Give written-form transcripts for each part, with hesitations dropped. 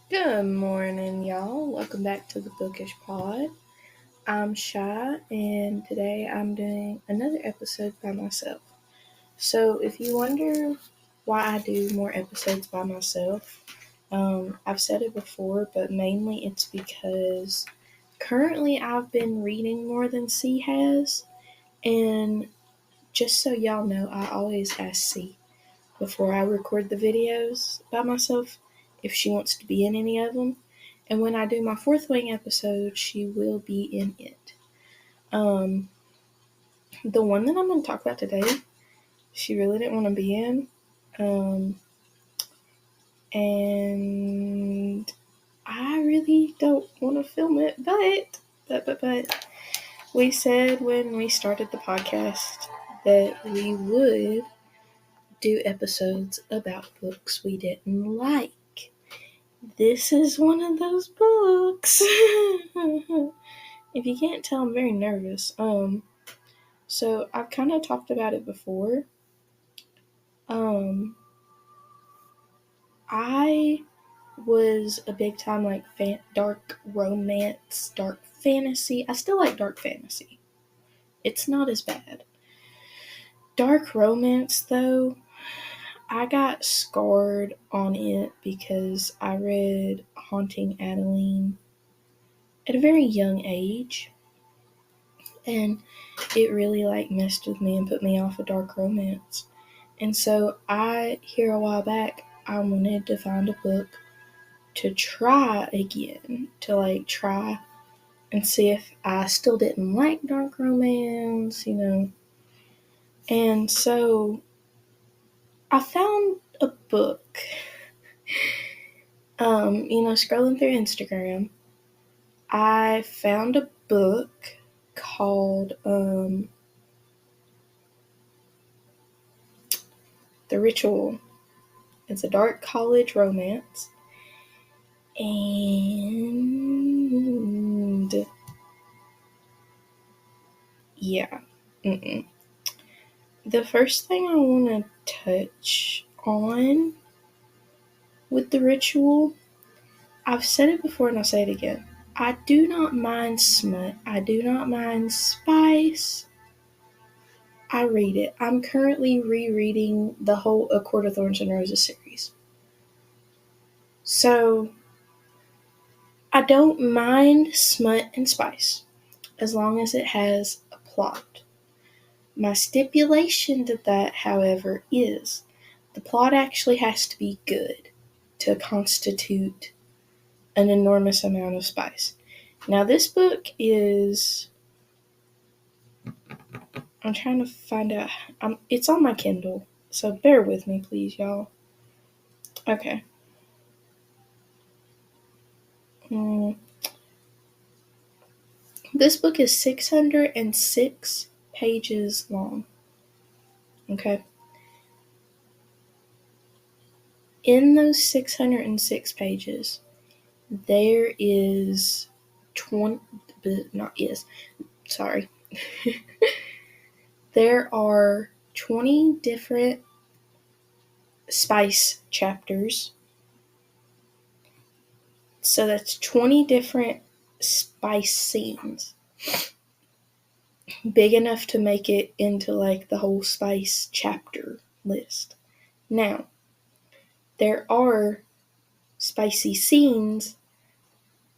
Good morning, y'all. Welcome back to the Bookish Pod. I'm Shy, and today I'm doing another episode by myself. So, if you wonder why I do more episodes by myself, I've said it before, but mainly it's because currently I've been reading more than C has, and just so y'all know, I always ask C before I record the videos by myself if she wants to be in any of them. And when I do my Fourth Wing episode, she will be in it. Um, the one that I'm going to talk about today, she really didn't want to be in. And I really don't want to film it, but we said when we started the podcast that we would do episodes about books we didn't like. This is one of those books. If you can't tell, I'm very nervous. So I've kind of talked about it before. I was a big time dark romance, dark fantasy. I still like dark fantasy. It's not as bad. Dark romance, though, I got scarred on it because I read Haunting Adeline at a very young age, and it really messed with me and put me off of dark romance. And so here a while back, I wanted to find a book to try again, to try and see if I still didn't like dark romance, And so I found a book, scrolling through Instagram, I found a book called, The Ritual. It's a dark college romance. And yeah. The first thing I want to touch on with The Ritual, I've said it before and I'll say it again. I do not mind smut. I do not mind spice. I read it. I'm currently rereading the whole A Court of Thorns and Roses series. So, I don't mind smut and spice as long as it has a plot. My stipulation to that, however, is the plot actually has to be good to constitute an enormous amount of spice. Now, this book is... I'm trying to find out... it's on my Kindle, so bear with me, please, y'all. Okay. This book is 606 pages long. Okay. In those 606 pages, there is 20... not is... sorry. There are 20 different spice chapters. So that's 20 different spice scenes. Big enough to make it into the whole spice chapter list. Now, there are spicy scenes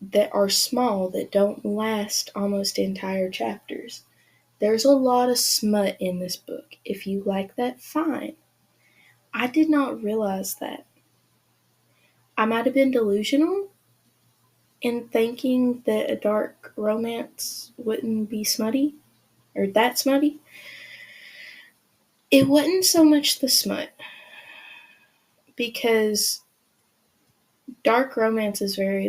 that are small that don't last almost entire chapters. There's a lot of smut in this book. If you like that, fine. I did not realize that. I might have been delusional in thinking that a dark romance wouldn't be smutty, or that smutty. It wasn't so much the smut, because dark romance is very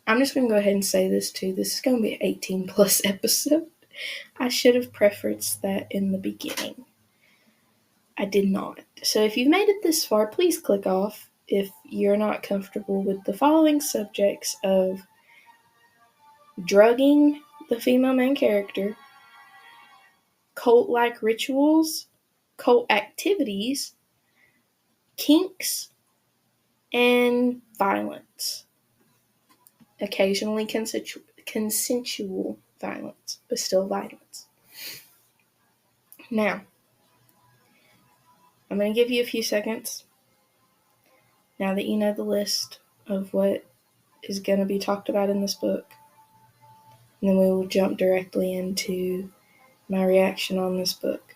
I'm just going to go ahead and say this too. This is going to be an 18 plus episode. I should have prefaced that in the beginning. I did not. So if you've made it this far, please click off if you're not comfortable with the following subjects of drugging the female main character, cult-like rituals, cult activities, kinks, and violence. Occasionally consensual violence, but still violence. Now, I'm going to give you a few seconds, now that you know the list of what is going to be talked about in this book, and then we will jump directly into my reaction on this book.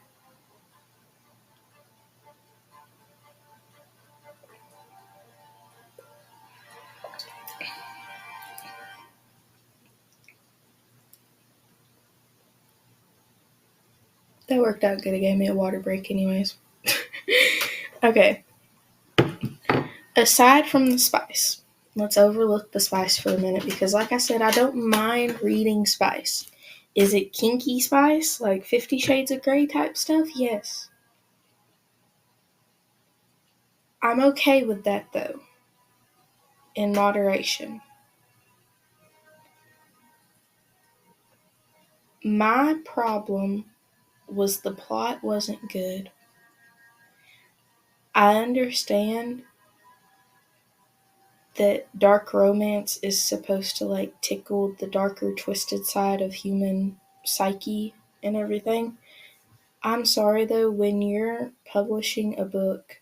That worked out good. It gave me a water break anyways. Okay. Aside from the spice, let's overlook the spice for a minute because, like I said, I don't mind reading spice. Is it kinky spice, like 50 Shades of Grey type stuff? Yes. I'm okay with that, though, in moderation. My problem was the plot wasn't good. I understand that dark romance is supposed to, like, tickle the darker, twisted side of human psyche and everything. I'm sorry, though, when you're publishing a book,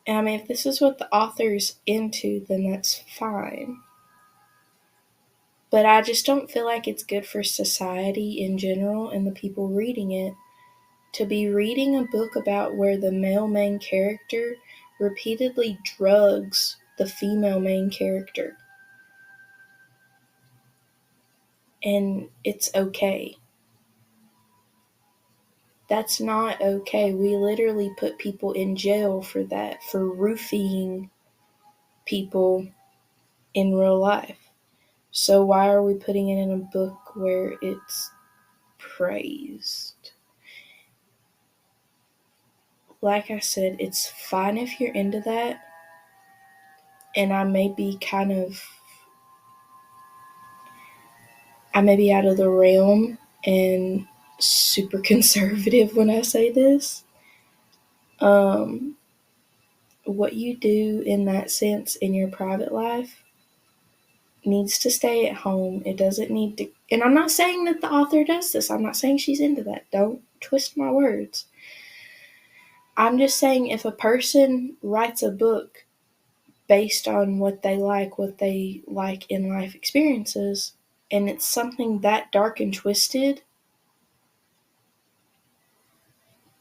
and I mean, if this is what the author's into, then that's fine. But I just don't feel like it's good for society in general and the people reading it to be reading a book about where the male main character repeatedly drugs the female main character. And it's okay. That's not okay. We literally put people in jail for that, for roofing people in real life. So why are we putting it in a book where it's praised? Like I said, it's fine if you're into that, and I may be out of the realm and super conservative when I say this. What you do in that sense in your private life needs to stay at home. It doesn't need to, and I'm not saying that the author does this. I'm not saying she's into that. Don't twist my words. I'm just saying if a person writes a book based on what they like in life experiences, and it's something that dark and twisted,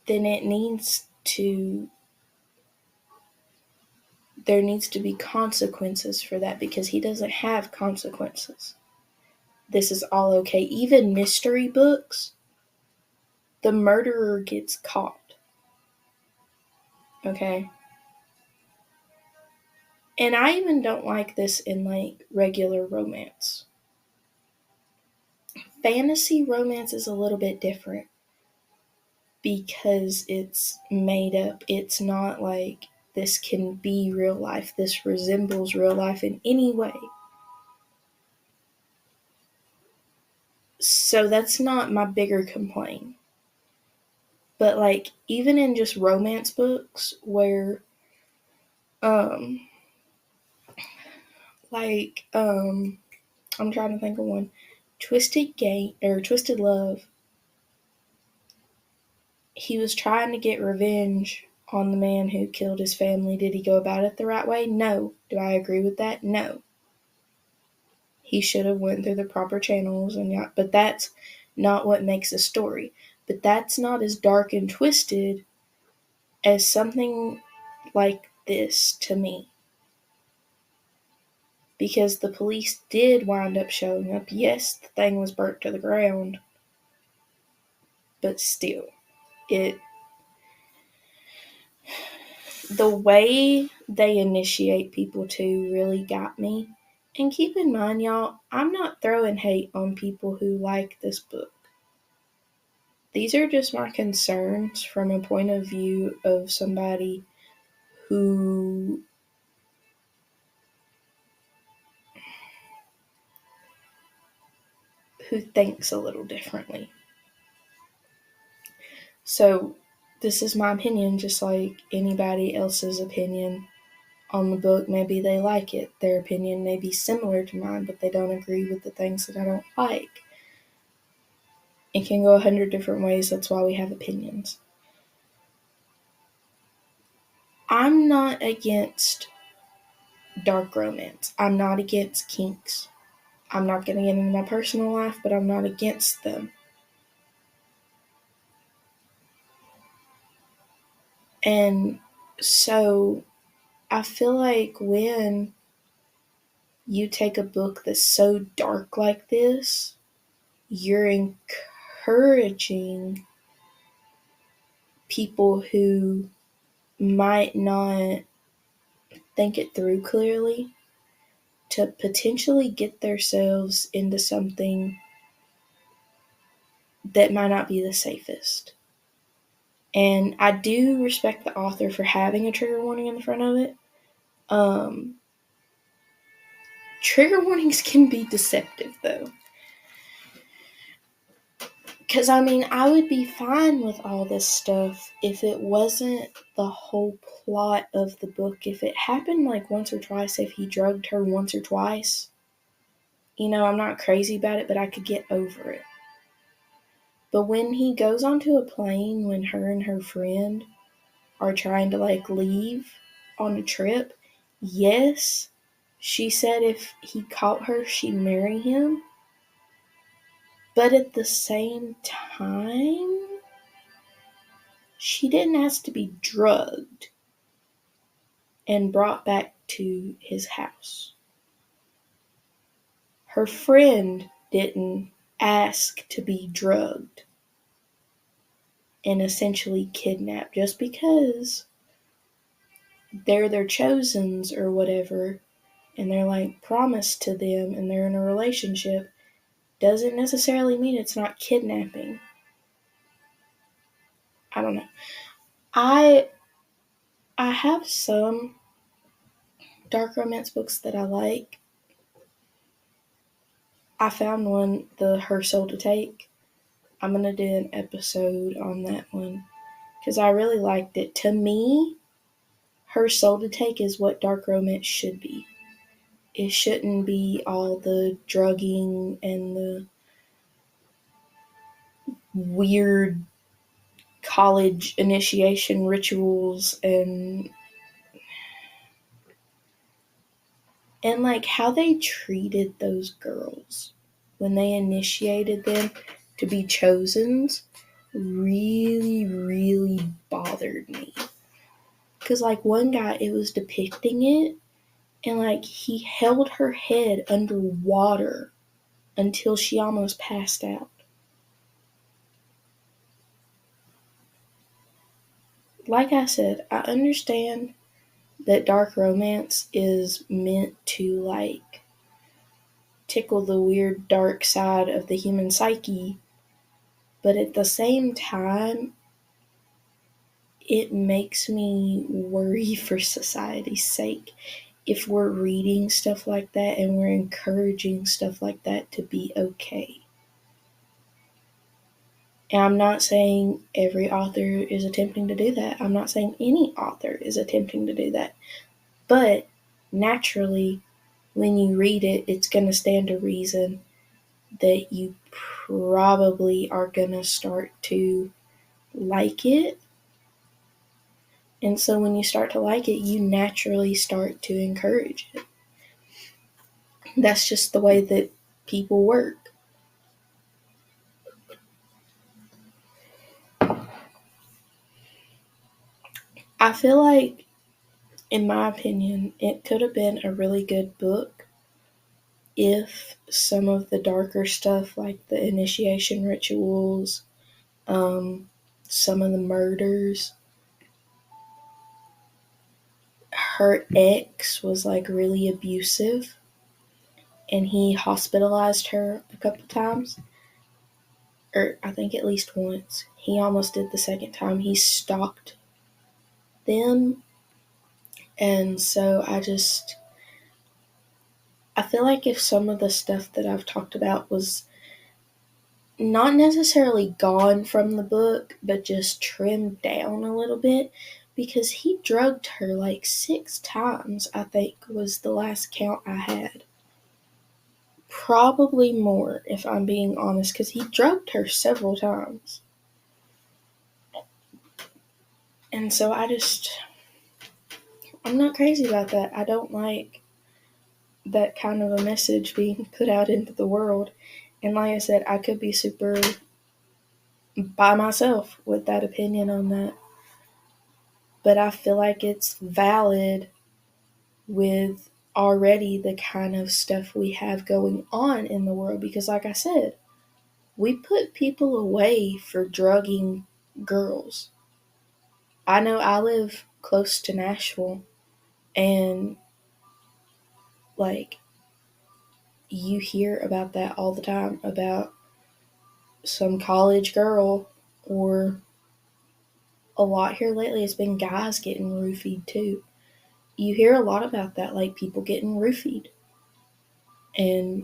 then there needs to be consequences for that because he doesn't have consequences. This is all okay. Even mystery books, the murderer gets caught. Okay? And I even don't like this in like regular romance. Fantasy romance is a little bit different because it's made up. It's not like this can be real life. This resembles real life in any way. So that's not my bigger complaint. But like even in just romance books where um I'm trying to think of one. Twisted Love. He was trying to get revenge on the man who killed his family. Did he go about it the right way? No. Do I agree with that? No. He should have went through the proper channels but that's not what makes a story. But that's not as dark and twisted as something like this to me. Because the police did wind up showing up. Yes, the thing was burnt to the ground. But still, the way they initiate people to really got me. And keep in mind, y'all, I'm not throwing hate on people who like this book. These are just my concerns from a point of view of somebody who thinks a little differently. So this is my opinion, just like anybody else's opinion on the book. Maybe they like it. Their opinion may be similar to mine, but they don't agree with the things that I don't like. It can go 100 different ways. That's why we have opinions. I'm not against dark romance. I'm not against kinks. I'm not going to get into my personal life, but I'm not against them. And so I feel like when you take a book that's so dark like this, you're encouraging people who might not think it through clearly to potentially get themselves into something that might not be the safest. And I do respect the author for having a trigger warning in the front of it. Trigger warnings can be deceptive, though. Because, I mean, I would be fine with all this stuff if it wasn't the whole plot of the book. If it happened like once or twice, if he drugged her once or twice, I'm not crazy about it, but I could get over it. But when he goes onto a plane, when her and her friend are trying to like leave on a trip, yes, she said if he caught her, she'd marry him. But at the same time, she didn't ask to be drugged and brought back to his house. Her friend didn't ask to be drugged and essentially kidnapped just because they're their chosens or whatever, and they're like promised to them and they're in a relationship, doesn't necessarily mean it's not kidnapping. I don't know. I have some dark romance books that I like. I found one, the Her Soul to Take. I'm gonna do an episode on that one because I really liked it. To me, Her Soul to Take is what dark romance should be. It shouldn't be all the drugging and the weird college initiation rituals and like how they treated those girls when they initiated them to be chosens really, really bothered me. Because like one guy, it was depicting it, and like he held her head underwater until she almost passed out. Like I said, I understand that dark romance is meant to like tickle the weird dark side of the human psyche, but at the same time, it makes me worry for society's sake if we're reading stuff like that and we're encouraging stuff like that to be okay. And I'm not saying every author is attempting to do that. I'm not saying any author is attempting to do that. But naturally, when you read it, it's going to stand to reason that you probably are going to start to like it. And so when you start to like it, you naturally start to encourage it. That's just the way that people work. I feel like, in my opinion, it could have been a really good book if some of the darker stuff, like the initiation rituals, some of the murders, her ex was like really abusive and he hospitalized her a couple times, or I think at least once. He almost did the second time. He stalked them. And so I feel like if some of the stuff that I've talked about was not necessarily gone from the book, but just trimmed down a little bit, because he drugged her like 6 times, I think was the last count I had. Probably more, if I'm being honest, because he drugged her several times. And so I'm not crazy about that. I don't like that kind of a message being put out into the world. And like I said, I could be super by myself with that opinion on that. But I feel like it's valid with already the kind of stuff we have going on in the world. Because like I said, we put people away for drugging girls. I know I live close to Nashville, and like you hear about that all the time, about some college girl, or a lot here lately has been guys getting roofied too. You hear a lot about that, like people getting roofied. And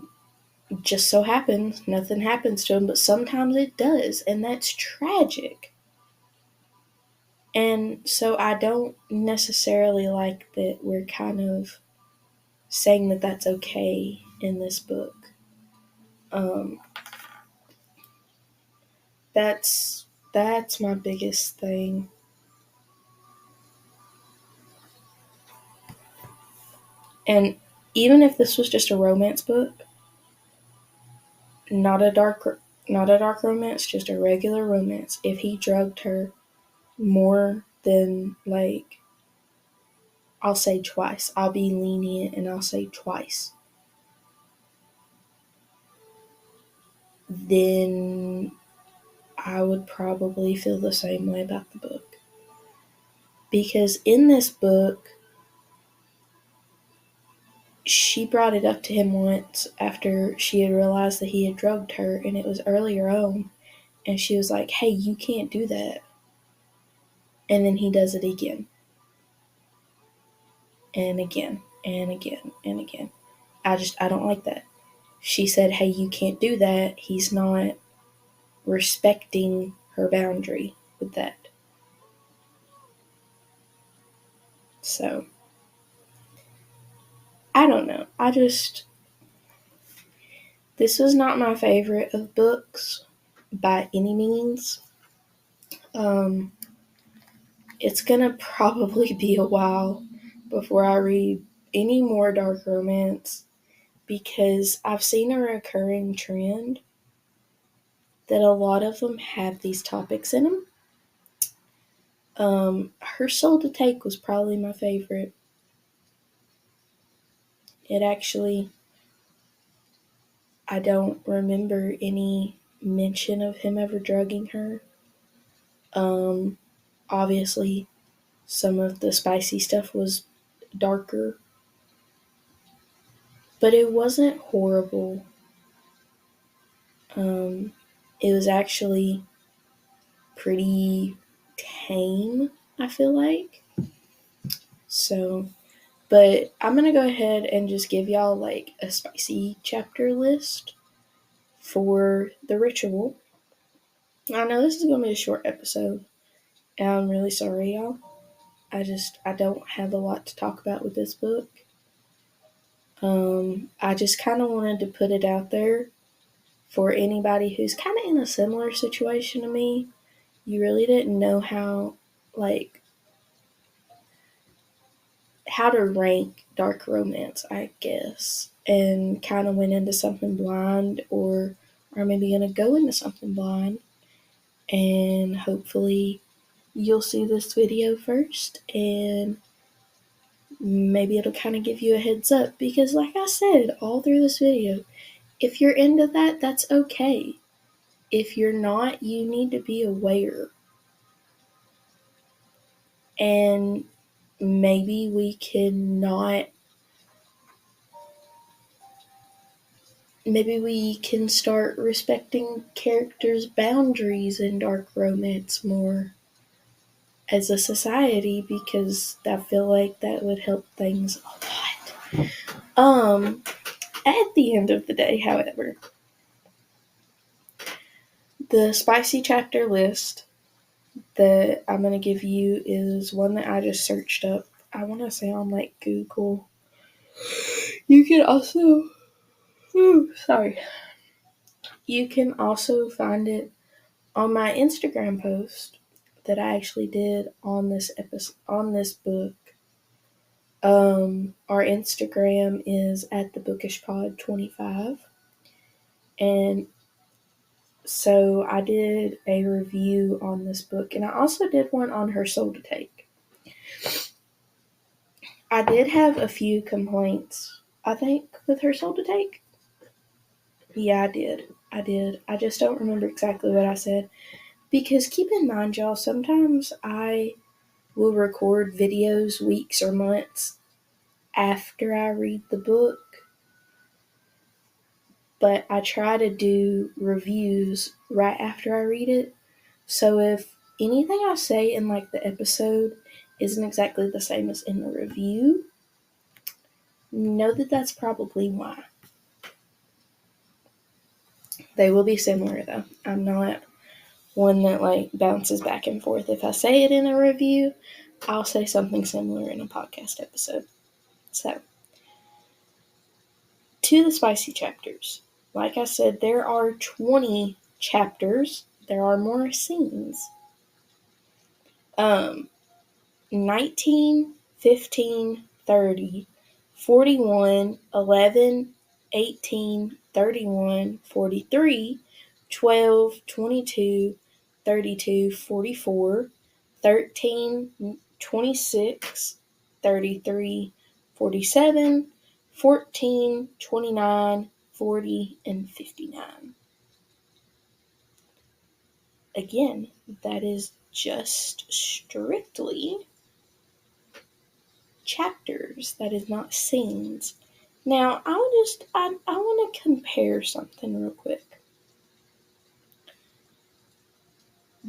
just so happens, nothing happens to them, but sometimes it does, and that's tragic. And so I don't necessarily like that we're kind of saying that that's okay in this book. Um, that's my biggest thing. And even if this was just a romance book, not a dark romance, just a regular romance, if he drugged her more than, like, I'll say twice, I'll be lenient and I'll say twice, then I would probably feel the same way about the book. Because in this book, she brought it up to him once after she had realized that he had drugged her, and it was earlier on, and she was like, hey, you can't do that. And then he does it again. And again, and again, and again. I don't like that. She said, hey, you can't do that. He's not respecting her boundary with that. So, I don't know. This was not my favorite of books by any means. It's gonna probably be a while before I read any more dark romance, because I've seen a recurring trend that a lot of them have these topics in them. Her Soul to Take was probably my favorite. It actually, I don't remember any mention of him ever drugging her. Obviously, some of the spicy stuff was darker, but it wasn't horrible. It was actually pretty tame, I feel like. So, but I'm gonna go ahead and just give y'all like a spicy chapter list for the ritual. I know this is gonna be a short episode, and I'm really sorry, y'all. I don't have a lot to talk about with this book. I just kind of wanted to put it out there for anybody who's kind of in a similar situation to me. You really didn't know how to rank dark romance, I guess, and kind of went into something blind, or are maybe going to go into something blind, and hopefully you'll see this video first, and maybe it'll kind of give you a heads up, because like I said all through this video, if you're into that, that's okay. If you're not, you need to be aware. And maybe we can start respecting characters' boundaries in dark romance more as a society, because I feel like that would help things a lot. At the end of the day, however, The spicy chapter list that I'm going to give you is one that I just searched up. I want to say on like Google. You can also, you can also find it on my Instagram post that I actually did on this book. Our Instagram is at the Bookish Pod 25, and so I did a review on this book, and I also did one on Her Soul to Take. I did have a few complaints, I think, with Her Soul to Take. Yeah, I did. I just don't remember exactly what I said. Because keep in mind, y'all, sometimes I will record videos weeks or months after I read the book, but I try to do reviews right after I read it. So if anything I say in like the episode isn't exactly the same as in the review, know that that's probably why. They will be similar though. I'm not one that like bounces back and forth. If I say it in a review, I'll say something similar in a podcast episode. So, to the spicy chapters. Like I said, there are 20 chapters. There are more scenes. 19, 15, 30, 41, 11, 18, 31, 43, 12, 22, 32, 44, 13, 26, 33, 47, 14, 29, 40, and 59. Again, that is just strictly chapters. That is not scenes. Now, I want to compare something real quick.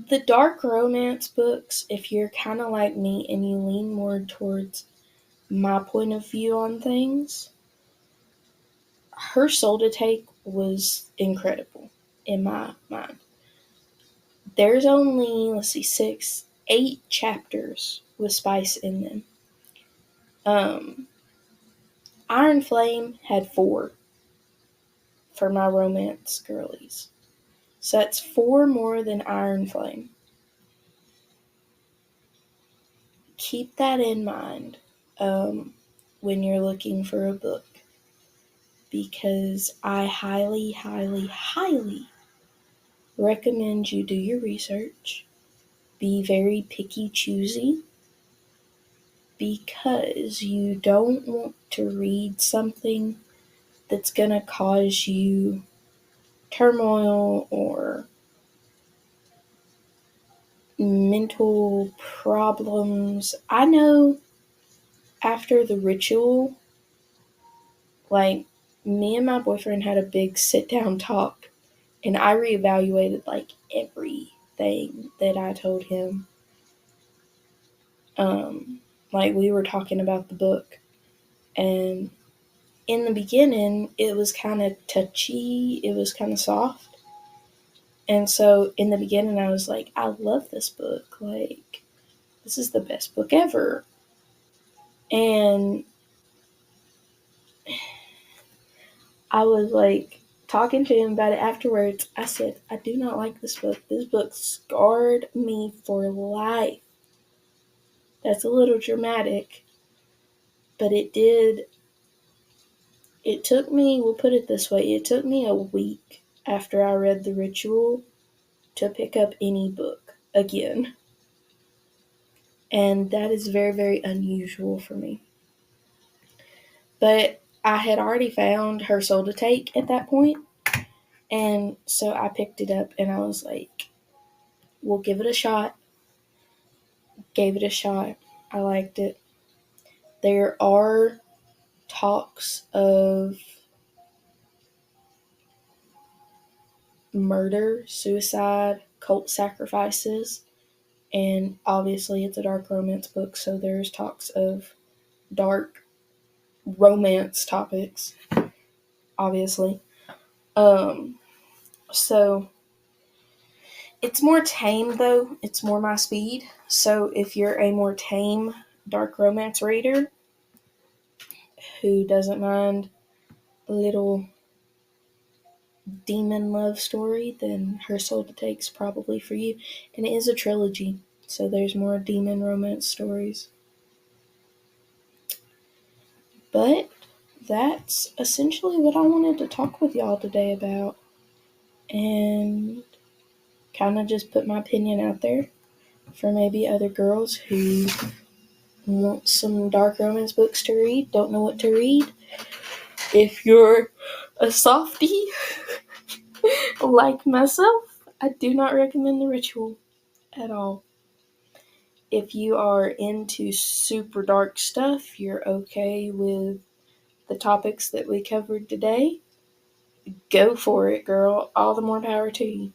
The dark romance books, if you're kind of like me and you lean more towards my point of view on things, Her Soul to Take was incredible in my mind. There's only, 8 chapters with spice in them. Iron Flame had 4 for my romance girlies. So that's 4 more than Iron Flame. Keep that in mind when you're looking for a book, because I highly, highly, highly recommend you do your research. Be very picky, choosy, because you don't want to read something that's going to cause you turmoil or mental problems. I know after the ritual, like, me and my boyfriend had a big sit down talk, and I reevaluated like everything that I told him. Like, we were talking about the book, and in the beginning it was kind of touchy, it was kind of soft. And so in the beginning I was like, I love this book, like, this is the best book ever. And I was like talking to him about it afterwards. I said, I do not like this book. This book scarred me for life. That's a little dramatic, but it did. It took me, we'll put it this way, it took me a week after I read The Ritual to pick up any book again. And that is very, very unusual for me. But I had already found Her Soul to Take at that point. And so I picked it up and I was like, we'll give it a shot. Gave it a shot. I liked it. There are talks of murder, suicide, cult sacrifices, and obviously it's a dark romance book, so there's talks of dark romance topics, obviously. So It's more tame, though. It's more my speed. So if you're a more tame dark romance reader who doesn't mind a little demon love story, then Her Soul to Take's probably for you. And it is a trilogy, so there's more demon romance stories. But that's essentially what I wanted to talk with y'all today about. And kind of just put my opinion out there for maybe other girls who want some dark romance books to read, don't know what to read. If you're a softie like myself, I do not recommend The Ritual at all. If you are into super dark stuff, you're okay with the topics that we covered today, go for it, girl. All the more power to you.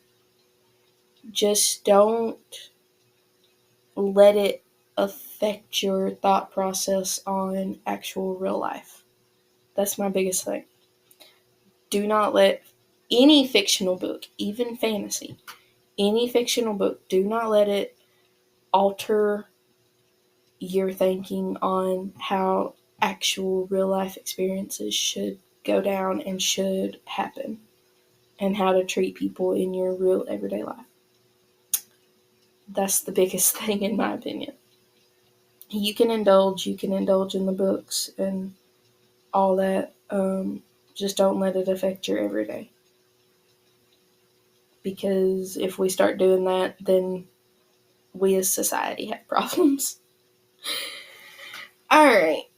Just don't let it affect your thought process on actual real life. That's my biggest thing. Do not let any fictional book, even fantasy, any fictional book, do not let it alter your thinking on how actual real life experiences should go down and should happen, and how to treat people in your real everyday life. That's the biggest thing in my opinion. You can indulge in the books and all that. Just don't let it affect your everyday. Because if we start doing that, then we as society have problems. Alright,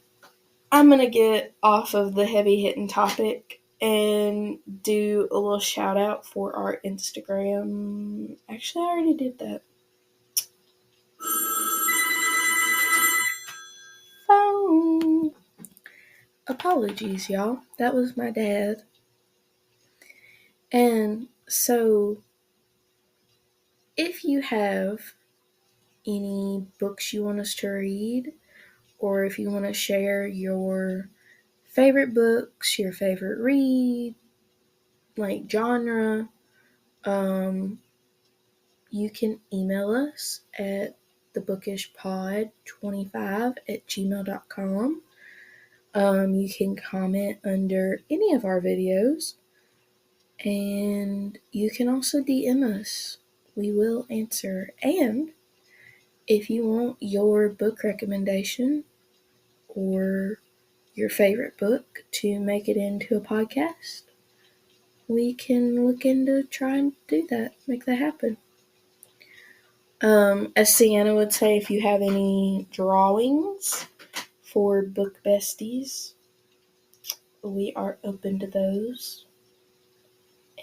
I'm going to get off of the heavy hitting topic and do a little shout out for our Instagram. Actually, I already did that. Phone. Apologies, y'all. That was my dad. And so, if you have any books you want us to read, or if you want to share your favorite books, your favorite read, like genre, you can email us at thebookishpod25@gmail.com. You can comment under any of our videos, and you can also DM us. We will answer. And if you want your book recommendation or your favorite book to make it into a podcast, we can look into trying to do that, make that happen. As Sienna would say, if you have any drawings for book besties, we are open to those.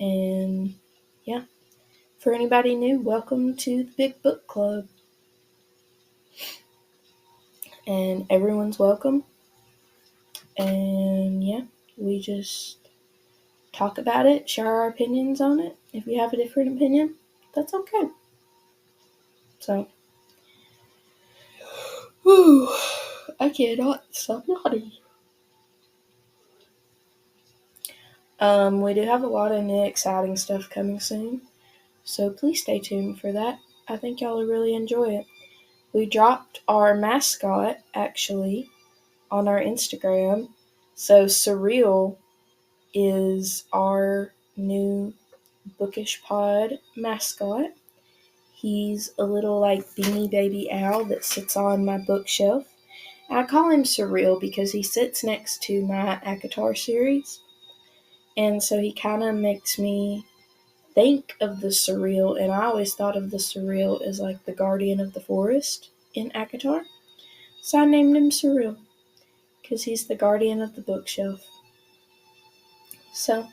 And yeah, for anybody new, welcome to the Big Book Club. And everyone's welcome. And yeah, we just talk about it, share our opinions on it. If you have a different opinion, that's okay. So, whew, I cannot stop yawning. We do have a lot of new exciting stuff coming soon, so please stay tuned for that. I think y'all will really enjoy it. We dropped our mascot, actually, on our Instagram. So Surreal is our new Bookish Pod mascot. He's a little like beanie baby owl that sits on my bookshelf. I call him Surreal because he sits next to my ACOTAR series. And so he kind of makes me think of the Surreal, and I always thought of the Surreal as like the guardian of the forest in ACOTAR. So I named him Surreal because he's the guardian of the bookshelf. So,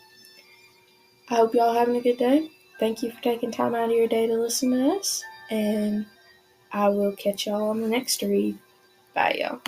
I hope y'all having a good day. Thank you for taking time out of your day to listen to us, and I will catch y'all on the next read. Bye, y'all.